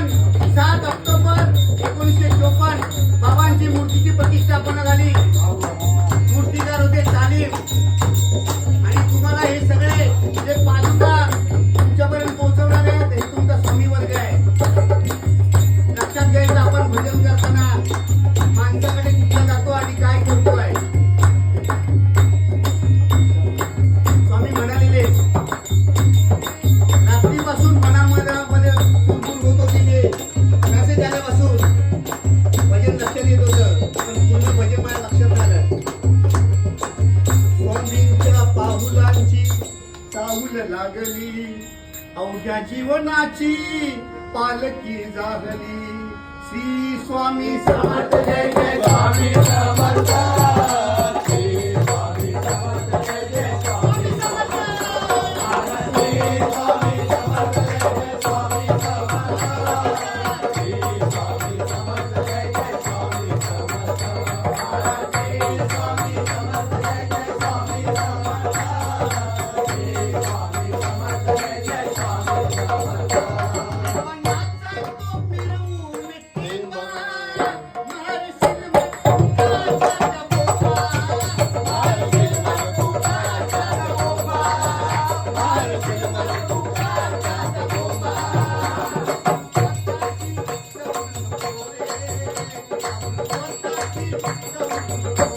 पण 7 ऑक्टोबर 1954 बाबांची मूर्तीची प्रतिष्ठापना झाली. मूर्तिकार होते तालीम. आणि तुम्हाला हे सगळे जे पादुका तुमच्यापर्यंत पोहोचवणार आहेत हे तुमचा स्वामी वर्ग आहे. लक्षात घ्यायचं, आपण भजन करताना माणसाकडे कुठला जातो आणि काय करतोय. स्वामी म्हणालेले रात्रीपासून मनामध्ये सुरसुर होत होती. मेसेज आल्यापासून भजन लक्षात येत होतं, पण पूर्ण भजन माझ्या लक्षात झालं. स्वामींच्या पाहुलांची चाहूल लागली, अवघ्या जीवनाची पालकी जागली. श्री स्वामी समर्थ, जय जय स्वामी समर्थ. श्री स्वामी समर्थ, जय जय स्वामी समर्थ. श्री स्वामी समर्थ, जय जय स्वामी समर्थ. श्री स्वामी समर्थ, जय जय स्वामी समर्थ. श्री स्वामी समर्थ, जय जय स्वामी समर्थ. श्री स्वामी समर्थ, जय जय स्वामी समर्थ. Thank you.